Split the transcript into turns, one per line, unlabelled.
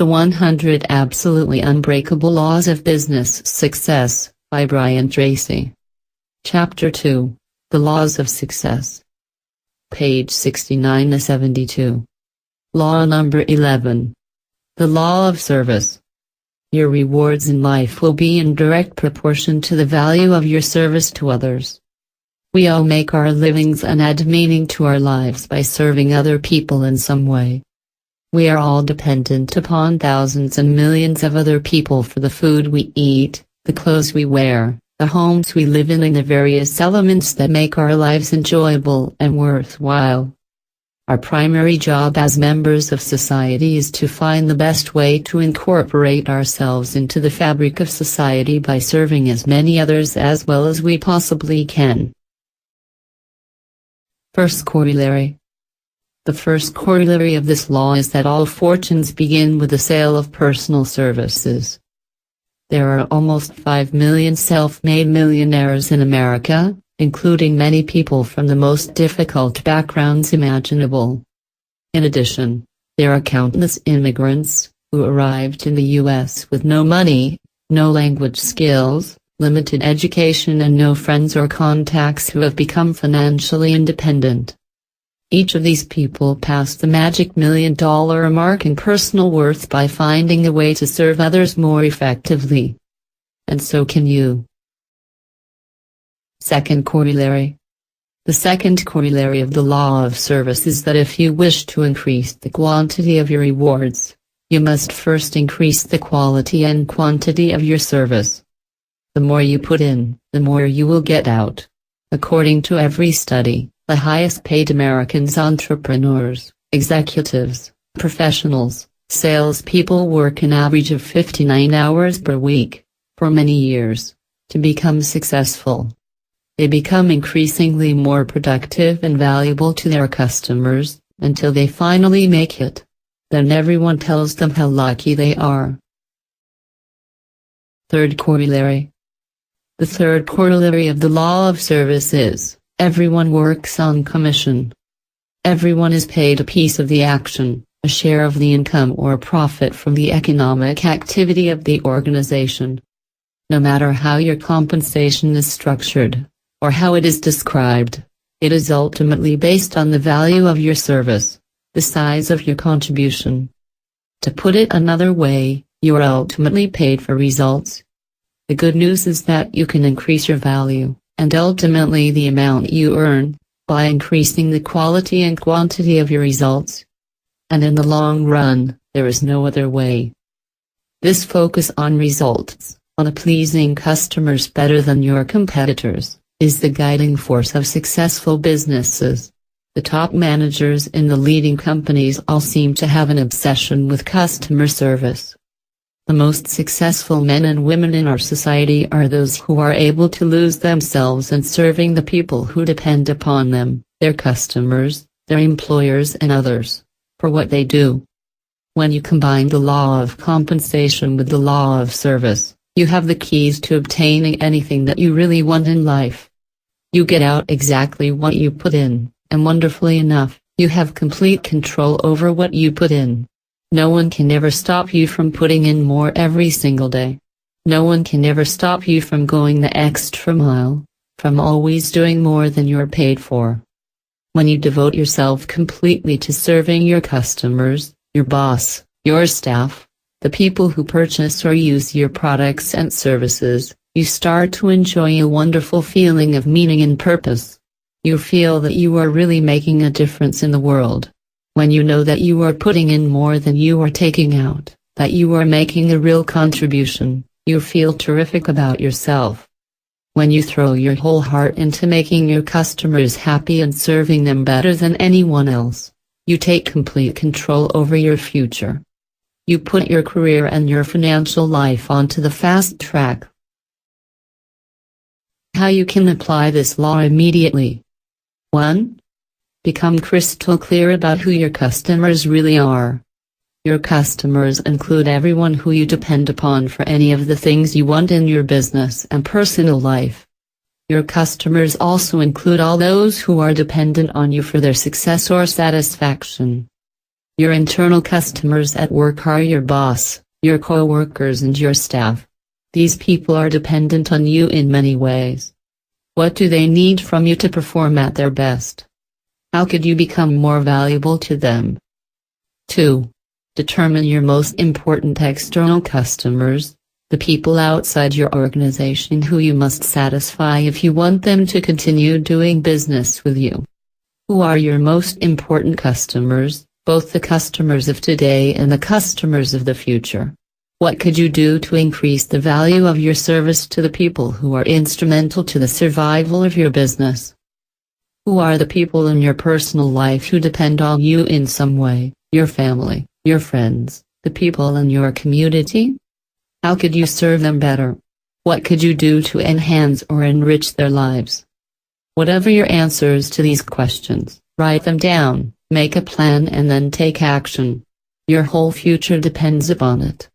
The 100 Absolutely Unbreakable Laws of Business Success, by Tracy. Chapter 2, The Laws of Success. Page 69 to 72. Law number 11. The Law of Service. Your rewards in life will be in direct proportion to the value of your service to others. We all make our livings and add meaning to our lives by serving other people in some way. We are all dependent upon thousands and millions of other people for the food we eat, the clothes we wear, the homes we live in, and the various elements that make our lives enjoyable and worthwhile. Our primary job as members of society is to find the best way to incorporate ourselves into the fabric of society by serving as many others as well as we possibly can. First corollary. The first corollary of this law is that all fortunes begin with the sale of personal services. There are almost 5 million self-made millionaires in America, including many people from the most difficult backgrounds imaginable. In addition, there are countless immigrants who arrived in the U.S. with no money, no language skills, limited education, and no friends or contacts who have become financially independent. Each of these people passed the magic $1 million mark in personal worth by finding a way to serve others more effectively. And so can you. Second corollary. The second corollary of the law of service is that if you wish to increase the quantity of your rewards, you must first increase the quality and quantity of your service. The more you put in, the more you will get out. According to every study, the highest paid Americans, entrepreneurs, executives, professionals, salespeople work an average of 59 hours per week, for many years, to become successful. They become increasingly more productive and valuable to their customers, until they finally make it. Then everyone tells them how lucky they are. Third corollary. The third corollary of the law of service is, everyone works on commission. Everyone is paid a piece of the action, a share of the income or profit from the economic activity of the organization. No matter how your compensation is structured, or how it is described, it is ultimately based on the value of your service, the size of your contribution. To put it another way, you are ultimately paid for results. The good news is that you can increase your value, and ultimately the amount you earn, by increasing the quality and quantity of your results. And in the long run, there is no other way. This focus on results, on pleasing customers better than your competitors, is the guiding force of successful businesses. The top managers in the leading companies all seem to have an obsession with customer service. The most successful men and women in our society are those who are able to lose themselves in serving the people who depend upon them, their customers, their employers, and others, for what they do. When you combine the law of compensation with the law of service, you have the keys to obtaining anything that you really want in life. You get out exactly what you put in, and wonderfully enough, you have complete control over what you put in. No one can ever stop you from putting in more every single day. No one can ever stop you from going the extra mile, from always doing more than you're paid for. When you devote yourself completely to serving your customers, your boss, your staff, the people who purchase or use your products and services, you start to enjoy a wonderful feeling of meaning and purpose. You feel that you are really making a difference in the world. When you know that you are putting in more than you are taking out, that you are making a real contribution, you feel terrific about yourself. When you throw your whole heart into making your customers happy and serving them better than anyone else, you take complete control over your future. You put your career and your financial life onto the fast track. How you can apply this law immediately. 1. Become crystal clear about who your customers really are. Your customers include everyone who you depend upon for any of the things you want in your business and personal life. Your customers also include all those who are dependent on you for their success or satisfaction. Your internal customers at work are your boss, your co-workers and your staff. These people are dependent on you in many ways. What do they need from you to perform at their best? How could you become more valuable to them? 2. Determine your most important external customers, the people outside your organization who you must satisfy if you want them to continue doing business with you. Who are your most important customers, both the customers of today and the customers of the future? What could you do to increase the value of your service to the people who are instrumental to the survival of your business? Who are the people in your personal life who depend on you in some way, your family, your friends, the people in your community? How could you serve them better? What could you do to enhance or enrich their lives? Whatever your answers to these questions, write them down, make a plan and then take action. Your whole future depends upon it.